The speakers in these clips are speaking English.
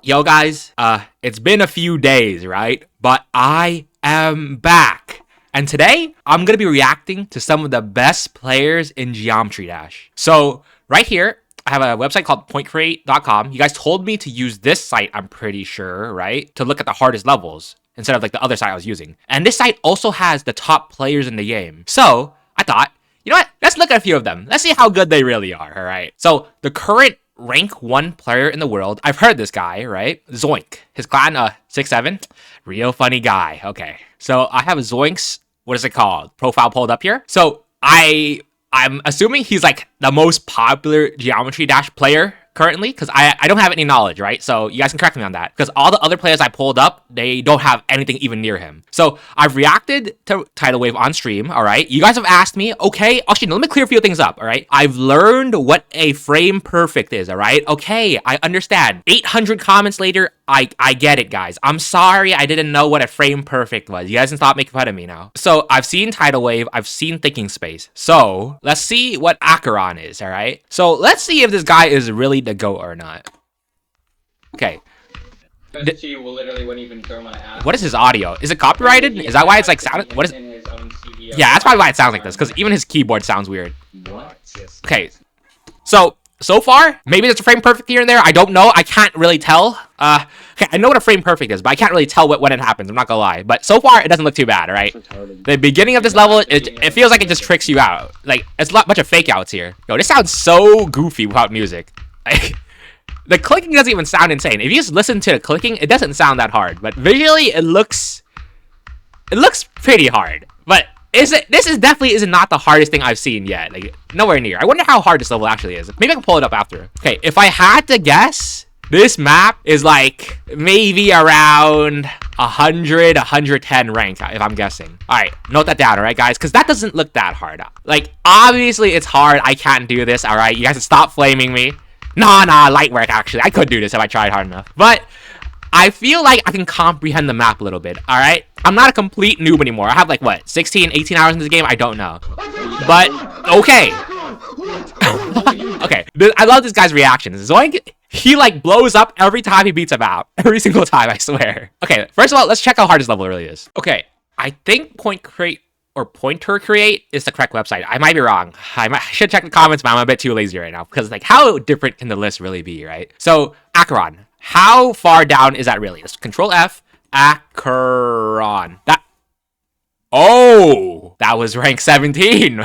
Yo guys, it's been a few days, right? But I am back. And today, I'm gonna be reacting to some of the best players in Geometry Dash. So, right here, I have a website called pointcreate.com. You guys told me to use this site, I'm pretty sure, right? To look at the hardest levels, instead of like the other site I was using. And this site also has the top players in the game. So, I thought, you know what? Let's look at a few of them. Let's see how good they really are, alright? So, the current rank 1 player in the world, I've heard this guy, right? Zoink. His clan, 6'7". Real funny guy. Okay. So I have Zoink's, what is it called? Profile pulled up here. So I'm assuming he's like the most popular Geometry Dash player currently, because I don't have any knowledge, right? So you guys can correct me on that, because all the other players I pulled up, they don't have anything even near him. So I've reacted to Tidal Wave on stream, all right? You guys have asked me, okay, actually, let me clear a few things up, all right? I've learned what a frame perfect is, all right? Okay, I understand. 800 comments later, I get it, guys. I'm sorry I didn't know what a frame perfect was. You guys can stop making fun of me now. So I've seen Tidal Wave, I've seen Thinking Space. So let's see what Acheron is, all right? So let's see if this guy is really the GOAT or not. Okay. She will literally wouldn't even throw my ass. What is his audio? Is it copyrighted? Is that why it's like sound? What is? Yeah, that's probably why it sounds like this, because even his keyboard sounds weird. What? Okay. So far, maybe there's a frame perfect here and there. I don't know. I can't really tell. Okay, I know what a frame perfect is, but I can't really tell when it happens. I'm not gonna lie. But so far, it doesn't look too bad, all right? The beginning of this level, it feels like it just tricks you out. Like, it's a bunch of fake outs here. Yo, this sounds so goofy without music. Like, the clicking doesn't even sound insane. If you just listen to the clicking, it doesn't sound that hard. But visually, it looks pretty hard. But this is definitely not the hardest thing I've seen yet. Like, nowhere near. I wonder how hard this level actually is. Maybe I can pull it up after. Okay, if I had to guess, this map is like maybe around 100, 110 rank, if I'm guessing. All right, note that down, all right, guys? Because that doesn't look that hard. Like, obviously, it's hard. I can't do this, all right? You guys can stop flaming me. Nah, light work, actually. I could do this if I tried hard enough. But I feel like I can comprehend the map a little bit, all right? I'm not a complete noob anymore. I have like, what, 16, 18 hours in this game? I don't know. But, okay. Okay, I love this guy's reactions. Zoink, he like blows up every time he beats a map. Every single time, I swear. Okay, first of all, let's check how hard this level really is. Okay, I think Pointer Create is the correct website. I might be wrong. I should check the comments, but I'm a bit too lazy right now. Because like, how different can the list really be, right? So, Acheron. How far down is that really? Let's Control F. Acheron. Oh, that was rank 17.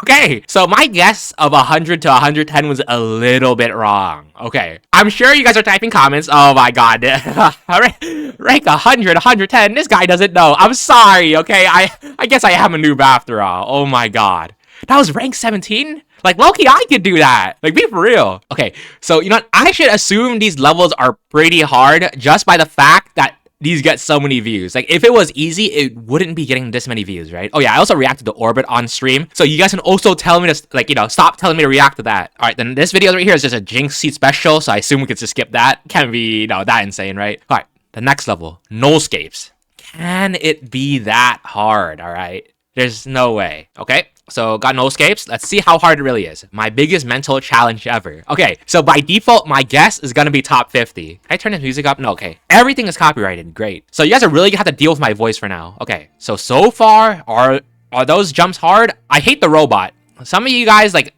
Okay, so my guess of 100 to 110 was a little bit wrong. Okay, I'm sure you guys are typing comments. Oh my god, rank 100, 110. This guy doesn't know. I'm sorry. Okay, I guess I am a noob after all. Oh my god, that was rank 17. Like, Loki, I could do that. Like, be for real. Okay, so, you know what? I should assume these levels are pretty hard just by the fact that these get so many views. Like, if it was easy, it wouldn't be getting this many views, right? Oh, yeah, I also reacted to Orbit on stream. So you guys can also tell me to, like, you know, stop telling me to react to that. All right, then this video right here is just a Jinx seed special, so I assume we could just skip that. Can't be, you know, that insane, right? All right, the next level, Nullscapes. Can it be that hard, all right? There's no way, okay? So, got Nullscapes. Let's see how hard it really is. My biggest mental challenge ever. Okay, so by default, my guess is gonna be top 50. Can I turn this music up? No, okay. Everything is copyrighted. Great. So, you guys are really gonna have to deal with my voice for now. Okay, so far, are those jumps hard? I hate the robot. Some of you guys, like...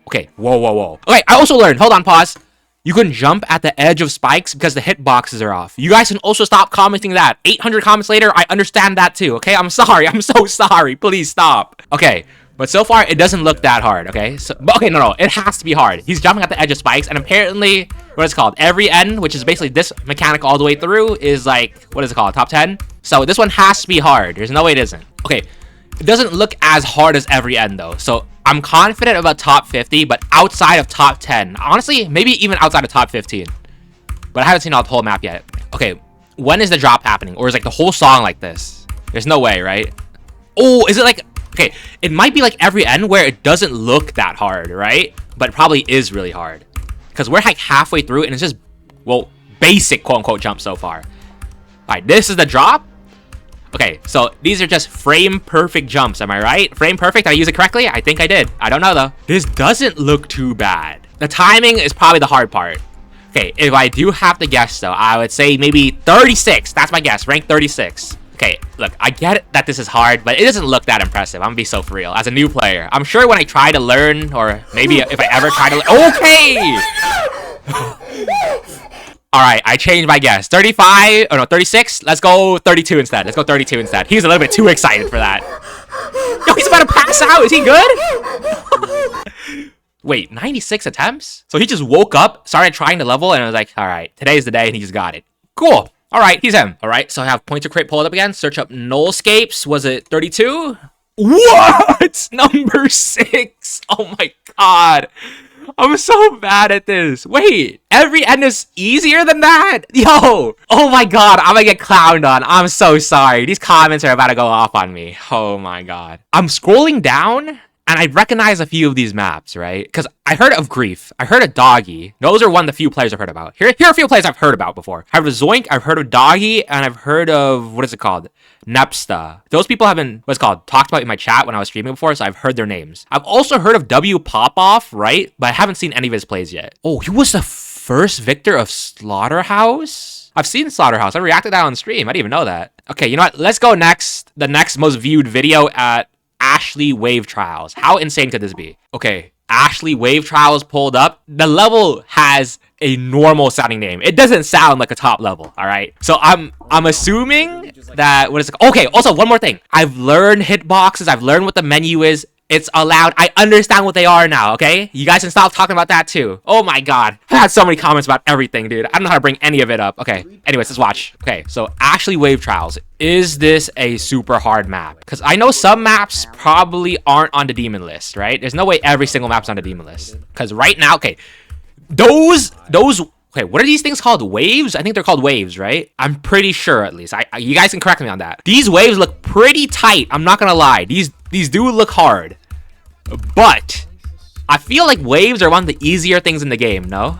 Okay, whoa. Okay, I also learned. Hold on, pause. You can jump at the edge of spikes because the hitboxes are off. You guys can also stop commenting that. 800 comments later, I understand that too, okay? I'm sorry. I'm so sorry. Please stop. Okay, but so far, it doesn't look that hard, okay? So, okay, no. It has to be hard. He's jumping at the edge of spikes, and apparently, what is it called? Every end, which is basically this mechanic all the way through, is like, what is it called? Top 10? So this one has to be hard. There's no way it isn't. Okay, it doesn't look as hard as every end, though. So I'm confident about top 50, but outside of top 10. Honestly, maybe even outside of top 15. But I haven't seen all the whole map yet. Okay, when is the drop happening? Or is like the whole song like this? There's no way, right? Oh, is it like... Okay, it might be like every end where it doesn't look that hard, right? But it probably is really hard. Because we're like halfway through and it's just, well, basic quote-unquote jump so far. Alright, this is the drop. Okay, so these are just frame perfect jumps, am I right? Frame perfect, did I use it correctly? I think I did. I don't know though. This doesn't look too bad. The timing is probably the hard part. Okay, if I do have to guess though, I would say maybe 36. That's my guess, rank 36. Okay, look, I get it that this is hard, but it doesn't look that impressive. I'm gonna be so for real. As a new player, I'm sure when I try to learn, or maybe if I ever try to okay! Alright, I changed my guess. 35, oh no, 36? Let's go 32 instead. Let's go 32 instead. He's a little bit too excited for that. Yo, he's about to pass out. Is he good? Wait, 96 attempts? So he just woke up, started trying to level, and I was like, alright, today's the day, and he just got it. Cool. Alright, he's him. Alright, so I have pointer crate pulled up again. Search up Nullscapes. Was it 32? What? Number 6. Oh my god. I'm so bad at this. Wait, every end is easier than that? Yo. Oh my god, I'm gonna get clowned on. I'm so sorry. These comments are about to go off on me. Oh my god. I'm scrolling down and I recognize a few of these maps, right? Because I heard of Grief. I heard of Doggy. Those are one of the few players I've heard about. Here are a few players I've heard about before. I've heard of Zoink, I've heard of Doggy, and I've heard of, what is it called? Nepsta. Those people have been, what's it called, talked about in my chat when I was streaming before, so I've heard their names. I've also heard of W Popoff, right? But I haven't seen any of his plays yet. Oh, he was the first victor of Slaughterhouse? I've seen Slaughterhouse. I reacted to that on stream. I didn't even know that. Okay, you know what? Let's go next. The next most viewed video at Ashley Wave Trials. How insane could this be? Okay, Ashley Wave Trials pulled up. The level has a normal sounding name. It doesn't sound like a top level, all right? So I'm assuming that, what is it? Okay, also one more thing. I've learned hitboxes. I've learned what the menu is. It's allowed. I understand what they are now, okay? You guys can stop talking about that too. Oh my god. I had so many comments about everything, dude. I don't know how to bring any of it up. Okay, anyways, let's watch. Okay, so Ashley Wave Trials. Is this a super hard map? Because I know some maps probably aren't on the demon list, right? There's no way every single map's on the demon list. Because right now, okay, those okay, what are these things called? Waves? I think they're called waves, right? I'm pretty sure, at least. You guys can correct me on that. These waves look pretty tight. I'm not gonna lie. These do look hard. But I feel like waves are one of the easier things in the game, no?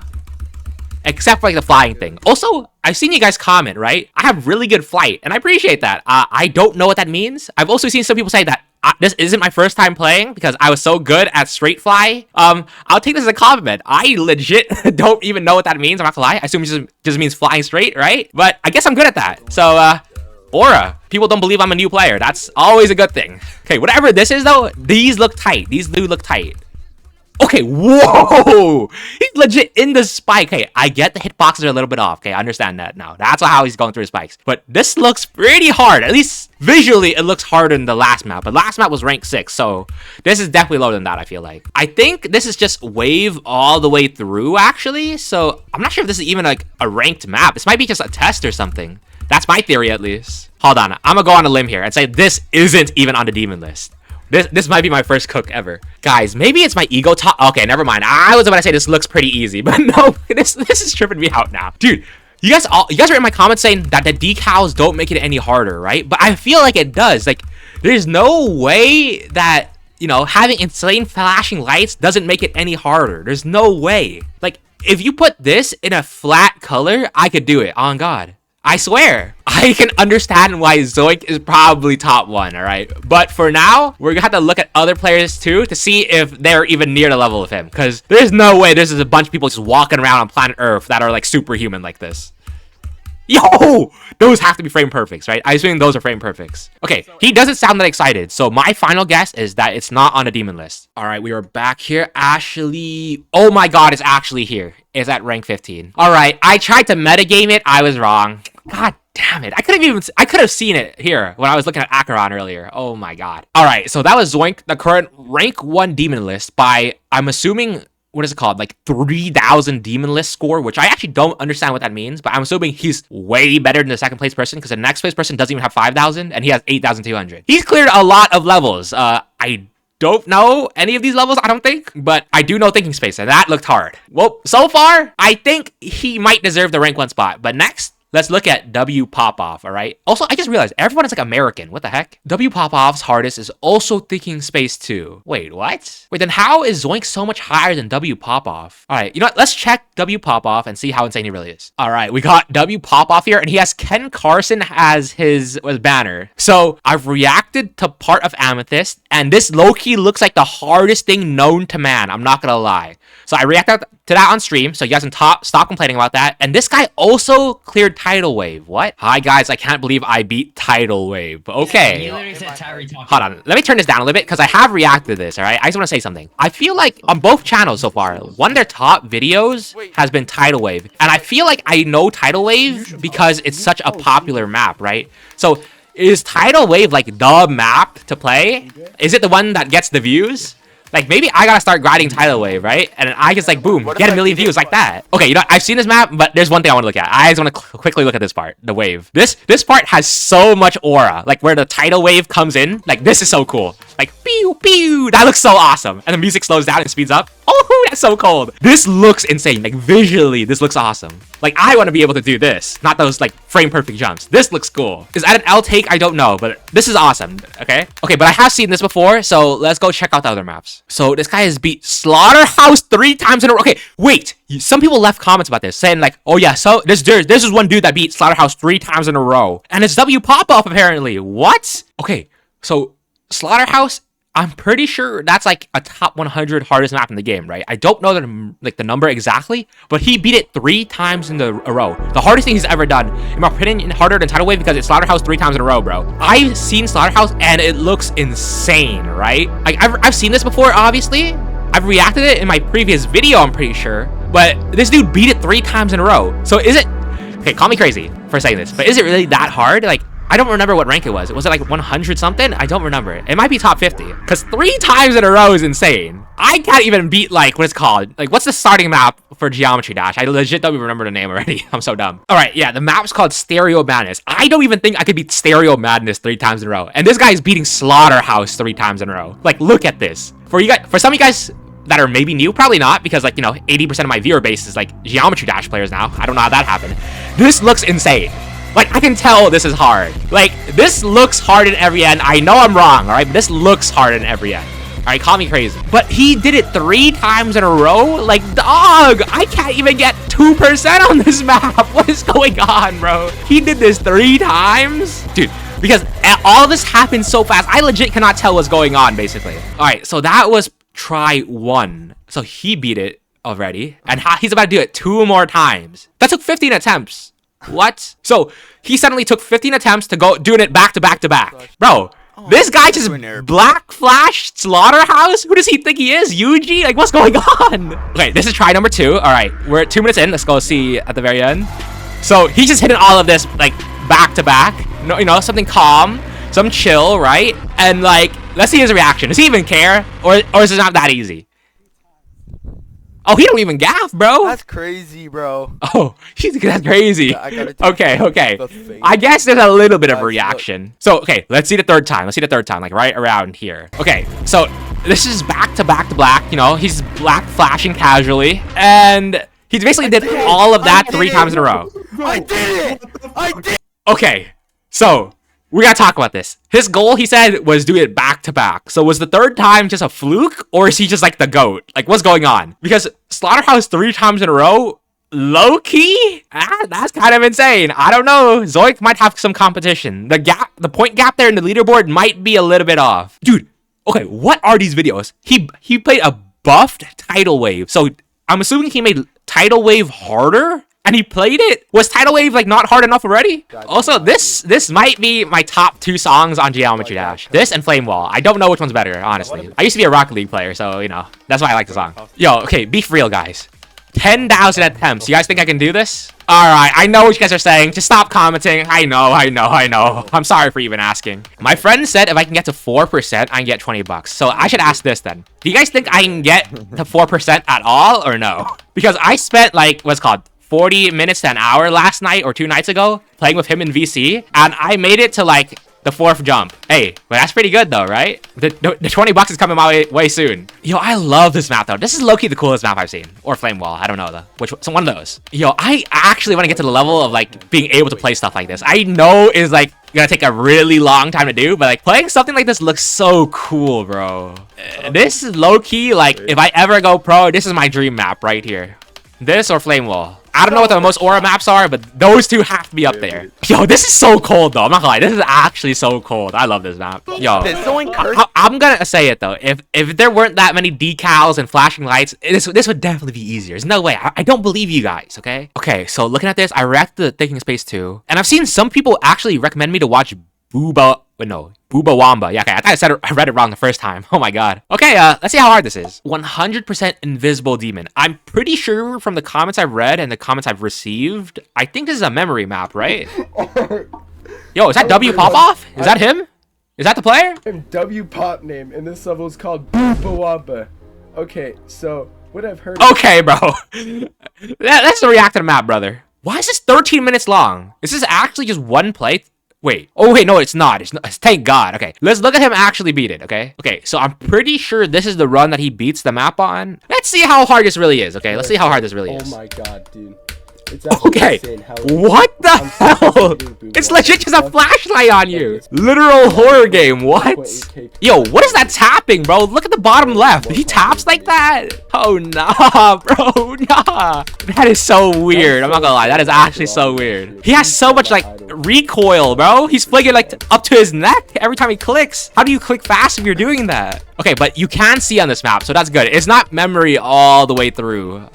Except for like the flying thing. Also, I've seen you guys comment, right? I have really good flight, and I appreciate that. I don't know what that means. I've also seen some people say that this isn't my first time playing because I was so good at straight fly. I'll take this as a compliment. I legit don't even know what that means. I'm not gonna lie. I assume it just means flying straight, right? But I guess I'm good at that. So, Aura. People don't believe I'm a new player. That's always a good thing. Okay, whatever this is though, these look tight. These do look tight. Okay, whoa! He's legit in the spike. Okay, I get the hitboxes are a little bit off. Okay, I understand that now. That's how he's going through his spikes. But this looks pretty hard. At least visually, it looks harder than the last map. But last map was rank 6, so this is definitely lower than that, I feel like. I think this is just wave all the way through, actually. So I'm not sure if this is even like a ranked map. This might be just a test or something. That's my theory, at least. Hold on. I'm gonna go on a limb here and say this isn't even on the demon list. This might be my first cook ever. Guys, maybe it's my ego talk. Okay, never mind. I was about to say this looks pretty easy, but no, this is tripping me out now. Dude, you guys are in my comments saying that the decals don't make it any harder, right? But I feel like it does. Like, there's no way that, you know, having insane flashing lights doesn't make it any harder. There's no way. Like, if you put this in a flat color, I could do it. On God. I swear, I can understand why Zoink is probably top 1, alright? But for now, we're gonna have to look at other players too to see if they're even near the level of him. Because there's no way there's a bunch of people just walking around on planet Earth that are like superhuman like this. Yo! Those have to be frame perfects, right? I assume those are frame perfects. Okay, he doesn't sound that excited. So my final guess is that it's not on the demon list. Alright, we are back here. Ashley... Oh my god, it's actually here. It's at rank 15. Alright, I tried to metagame it. I was wrong. God damn it. I could have seen it here when I was looking at Acheron earlier. Oh my god. Alright, so that was Zoink, the current rank 1 demon list by, I'm assuming, what is it called? Like 3,000 demon list score, which I actually don't understand what that means, but I'm assuming he's way better than the second place person because the next place person doesn't even have 5,000 and he has 8,200. He's cleared a lot of levels. I don't know any of these levels, I don't think, but I do know thinking space, and that looked hard. Well, so far, I think he might deserve the rank 1 spot, but next, let's look at W Popoff, all right? Also, I just realized everyone is like American. What the heck? W Popoff's hardest is also thinking space too. Wait, what? Wait, then how is Zoink so much higher than W Popoff? All right, you know what? Let's check W Popoff and see how insane he really is. All right, we got W Popoff here, and he has Ken Carson as his banner. So I've reacted to part of Amethyst, and this low-key looks like the hardest thing known to man. I'm not gonna lie. So I reacted to that on stream, so you guys can stop complaining about that. And this guy also cleared Tidal Wave. What? Hi guys, I can't believe I beat Tidal Wave. Okay. Hold on. Let me turn this down a little bit because I have reacted to this, alright? I just want to say something. I feel like on both channels so far, one of their top videos has been Tidal Wave. And I feel like I know Tidal Wave because it's such a popular map, right? So is Tidal Wave like the map to play? Is it the one that gets the views? Like, maybe I gotta start grinding Tidal Wave, right? And I just, like, boom, get a million views like that. Okay, you know, I've seen this map, but there's one thing I want to look at. I just want to quickly look at this part, the wave. This part has so much aura. Like, where the Tidal Wave comes in, like, this is so cool. Like, pew, pew. That looks so awesome. And the music slows down and speeds up. Oh, that's so cold. This looks insane. Like, visually, this looks awesome. Like, I want to be able to do this. Not those, like, frame-perfect jumps. This looks cool. Is that an L take? I don't know, but this is awesome, okay? Okay, but I have seen this before, so let's go check out the other maps. So, this guy has beat Slaughterhouse 3 times in a row. Okay, wait. Some people left comments about this, saying, like, oh, yeah, so this is one dude that beat Slaughterhouse 3 times in a row. And it's W pop-up, apparently. What? Okay, so Slaughterhouse, I'm pretty sure that's like a top 100 hardest map in the game, right? I don't know the number exactly, but he beat it 3 times in a row. The hardest thing he's ever done. In my opinion, harder than Tidal Wave because it's Slaughterhouse 3 times in a row, bro. I've seen Slaughterhouse and it looks insane, right? Like I've seen this before, obviously. I've reacted to it in my previous video, I'm pretty sure. But this dude beat it 3 times in a row. So is it... Okay, call me crazy for saying this, but is it really that hard? Like, I don't remember what rank it was. Was it like 100 something? I don't remember it. It might be top 50. Because 3 times in a row is insane. I can't even beat, like, what it's called. Like, what's the starting map for Geometry Dash? I legit don't even remember the name already. I'm so dumb. Alright, yeah, the map's called Stereo Madness. I don't even think I could beat Stereo Madness 3 times in a row. And this guy is beating Slaughterhouse 3 times in a row. Like, look at this. For some of you guys that are maybe new, probably not, because, like, you know, 80% of my viewer base is, like, Geometry Dash players now. I don't know how that happened. This looks insane. Like, I can tell this is hard. Like, this looks hard in every end. I know I'm wrong, alright? But this looks hard in every end. Alright, call me crazy. But he did it 3 times in a row? Like, dog! I can't even get 2% on this map. What is going on, bro? He did this 3 times? Dude, because all this happened so fast, I legit cannot tell what's going on, basically. Alright, so that was try 1. So he beat it already. And he's about to do it 2 more times. That took 15 attempts. What? So he suddenly took 15 attempts to go doing it back to back to back. Bro, this guy just black flashed Slaughterhouse? Who does he think he is? Yuji? Like, what's going on? Okay, this is try number 2. All right, we're at 2 minutes in. Let's go see at the very end. So he's just hitting all of this like back to back. No, you know, something calm, some chill, right? And like, let's see his reaction. Does he even care, or is it not that easy? Oh, he don't even gaff, bro. That's crazy, bro. Oh, that's crazy. Yeah, okay. I guess there's a little bit of a reaction. So, okay, let's see the third time. Like right around here. Okay, so this is back to black. You know, he's black flashing casually, and he basically did all of that 3 times in a row. I did it. I did. Okay, so we gotta talk about this. His goal, he said, was do it back to back. So was the 3rd time just a fluke, or is he just like the GOAT? Like, what's going on? Because Slaughterhouse 3 times in a row, low key? That's kind of insane. I don't know. Zoink might have some competition. The point gap there in the leaderboard might be a little bit off. Dude, okay, what are these videos? He played a buffed Tidal Wave. So I'm assuming he made Tidal Wave harder? And he played it? Was Tidal Wave, like, not hard enough already? Also, this might be my top 2 songs on Geometry Dash. This and Flame Wall. I don't know which one's better, honestly. I used to be a Rocket League player, so, you know, that's why I like the song. Yo, okay, be for real, guys. 10,000 attempts. You guys think I can do this? Alright, I know what you guys are saying. Just stop commenting. I know. I'm sorry for even asking. My friend said if I can get to 4%, I can get 20 bucks. So I should ask this then. Do you guys think I can get to 4% at all or no? Because I spent, like, what's it called? 40 minutes to an hour last night or 2 nights ago playing with him in VC, and I made it to like the 4th jump. Hey, but that's pretty good though, right? The 20 bucks is coming my way soon. Yo, I love this map though. This is low-key the coolest map I've seen. Or Flame Wall, I don't know though. So one of those. Yo, I actually want to get to the level of like being able to play stuff like this. I know it's like gonna take a really long time to do, but like playing something like this looks so cool, bro. This is low-key, like if I ever go pro, this is my dream map right here. This or Flame Wall. I don't know what the most aura maps are, but those two have to be up there. Yo, this is so cold though. I'm not gonna lie. This is actually so cold. I love this map. Yo, I'm gonna say it though. If there weren't that many decals and flashing lights, this would definitely be easier. There's no way. I don't believe you guys. Okay. So looking at this, I reacted to Thinking Space 2, and I've seen some people actually recommend me to watch BOOBAWAMBA. Yeah, okay, I read it wrong the first time. Oh my god. Okay, let's see how hard this is. 100% invisible demon. I'm pretty sure from the comments I've read and the comments I've received, I think this is a memory map, right? Yo, is that W Popoff? Is that him? Is that the player? I'm W Pop name, and this level is called BOOBAWAMBA. Okay, so what I've heard. Okay, bro. Let's react to the map, brother. Why is this 13 minutes long? Is this actually just one play? Wait. Oh, wait, no, it's not. It's not. Thank God. Okay, let's look at him actually beat it, okay? Okay, so I'm pretty sure this is the run that he beats the map on. Let's see how hard this really is, okay? Let's see how hard this really is. Oh my god, dude. It's actually okay, insane how what the hell? It's legit just a flashlight on you. Literal horror game, what? Yo, what is that tapping, bro? Look at the bottom left. He taps like that? Oh, nah, bro, nah. That is so weird. I'm not gonna lie, that is actually so weird. He has so much, like, recoil, bro. He's flicking, like, up to his neck every time he clicks. How do you click fast if you're doing that? Okay, but you can see on this map, so that's good. It's not memory all the way through.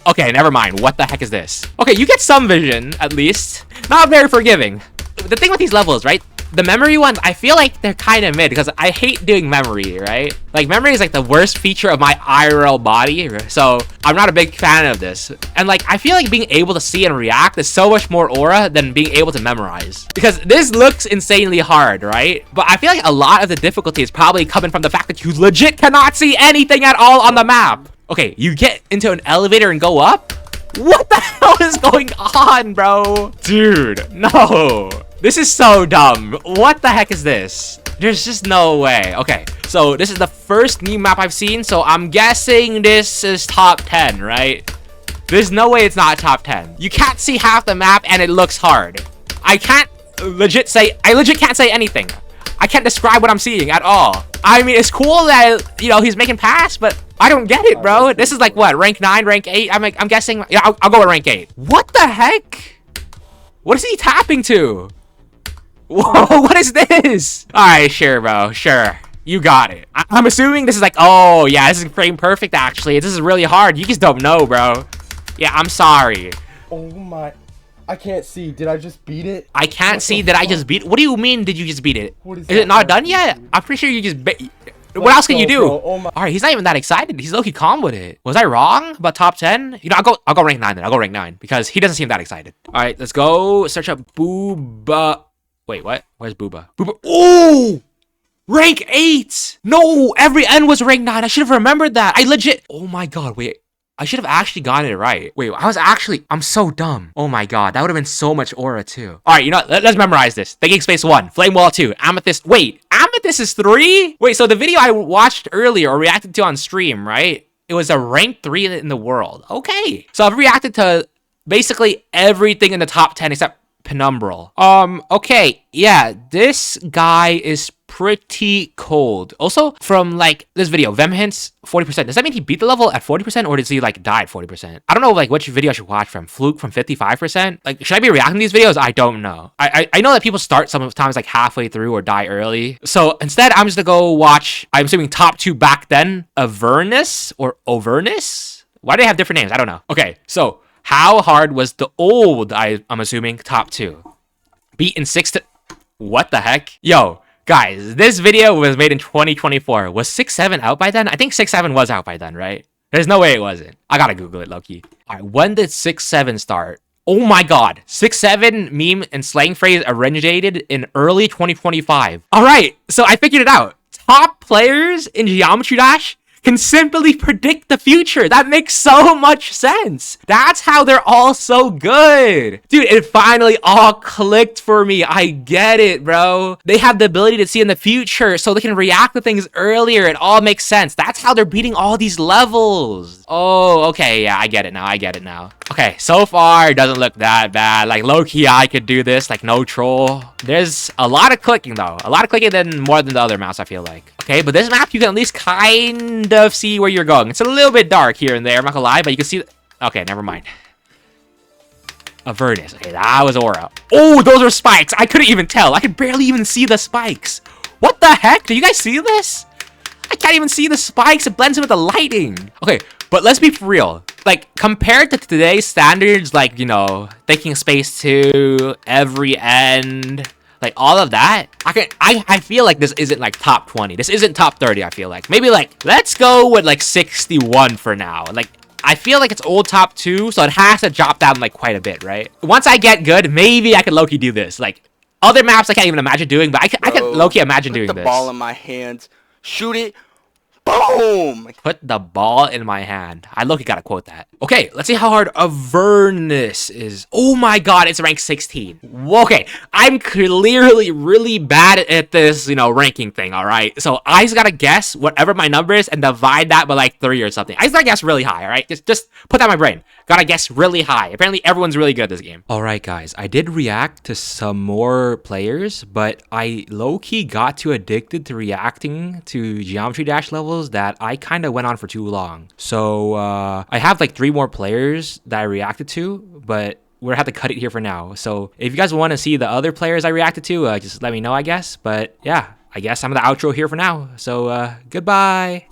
Okay, never mind. What the heck is this? Okay, you get some vision, at least. Not very forgiving. The thing with these levels, right? The memory ones, I feel like they're kind of mid because I hate doing memory, right? Like, memory is like the worst feature of my IRL body, so I'm not a big fan of this. And like, I feel like being able to see and react is so much more aura than being able to memorize. Because this looks insanely hard, right? But I feel like a lot of the difficulty is probably coming from the fact that you legit cannot see anything at all on the map. Okay, you get into an elevator and go up? What the hell is going on, bro? Dude, no. This is so dumb. What the heck is this? There's just no way. Okay, so this is the first new map I've seen, so I'm guessing this is top 10, right? There's no way it's not top 10. You can't see half the map and it looks hard. I legit can't say anything. I can't describe what I'm seeing at all. I mean, it's cool that, you know, he's making pass, but I don't get it, bro. This is like, what, rank 9, rank 8? I'm guessing, yeah, I'll go with rank 8. What the heck? What is he tapping to? Whoa, what is this? All right, sure, bro, sure. You got it. I'm assuming this is like, oh, yeah, this is frame perfect, actually. This is really hard. You just don't know, bro. Yeah, I'm sorry. Oh my... I can't see. Did I just beat it? I can't see. Did I just beat it? What do you mean, did you just beat it? What is it not done yet? I'm pretty sure you just what else can you do? Oh Alright, he's not even that excited. He's low-key calm with it. Was I wrong about top 10? You know, I'll go rank 9 then. I'll go rank 9 because he doesn't seem that excited. Alright, let's go search up Booba. Wait, what? Where's Booba? Booba. Oh! Rank 8! No, every N was rank 9. I should have remembered that. I legit. Oh my god, wait. I should have actually gotten it right. Wait, I'm so dumb. Oh my god, that would have been so much aura too. All right, you know what? Let's memorize this. Thinking Space 1, Flame Wall 2, Amethyst. Wait, Amethyst is 3? Wait, so the video I watched earlier or reacted to on stream, right? It was a rank 3 in the world. Okay. So I've reacted to basically everything in the top 10 except Penumbral. Okay, yeah, this guy is pretty cold. Also, from like this video, Vem hints 40%. Does that mean he beat the level at 40% or does he like die at 40%? I don't know like which video I should watch from. Fluke from 55%? Like, should I be reacting to these videos? I don't know. I know that people start sometimes like halfway through or die early. So instead, I'm just gonna go watch, I'm assuming top 2 back then, Avernus or Avernus? Why do they have different names? I don't know. Okay, so how hard was the old, I'm assuming, top 2? Beat in 6 to... What the heck? Yo, guys, this video was made in 2024. Was 6-7 out by then? I think 6-7 was out by then, right? There's no way it wasn't. I gotta Google it, low-key. Alright, when did 6-7 start? Oh my god. 6-7 meme and slang phrase originated in early 2025. Alright, so I figured it out. Top players in Geometry Dash can simply predict the future. That makes so much sense. That's how they're all so good. Dude, it finally all clicked for me. I get it, bro. They have the ability to see in the future so they can react to things earlier. It all makes sense. That's how they're beating all these levels. Oh, okay. Yeah, I get it now. Okay, so far it doesn't look that bad. Like, low-key, I could do this, like, no troll. There's a lot of clicking, though. A lot of clicking more than the other maps, I feel like. Okay, but this map, you can at least kind of see where you're going. It's a little bit dark here and there, I'm not gonna lie, but you can see... Okay, never mind. Avernus. Okay, that was aura. Oh, those are spikes. I couldn't even tell. I could barely even see the spikes. What the heck? Do you guys see this? I can't even see the spikes. It blends in with the lighting. Okay, but let's be for real. Like, compared to today's standards, like, you know, thinking space 2, every end, like, all of that, I feel like this isn't, like, top 20. This isn't top 30, I feel like. Maybe, like, let's go with, like, 61 for now. Like, I feel like it's old top 2, so it has to drop down, like, quite a bit, right? Once I get good, maybe I can low-key do this. Like, other maps I can't even imagine doing, but I can low-key imagine doing Put this. the ball in my hands. Shoot it. Boom! Put the ball in my hand. I look, you gotta quote that. Okay, let's see how hard Avernus is. Oh my god, it's rank 16. Okay, I'm clearly really bad at this, you know, ranking thing, alright? So I just gotta guess whatever my number is and divide that by like 3 or something. I just gotta guess really high, alright? Just put that in my brain. Gotta guess really high. Apparently everyone's really good at this game. Alright guys, I did react to some more players, but I low-key got too addicted to reacting to Geometry Dash levels that I kind of went on for too long. So I have like 3 more players that I reacted to, but we're gonna have to cut it here for now. So if you guys want to see the other players I reacted to, just let me know, I guess. But yeah, I guess I'm the outro here for now. So goodbye.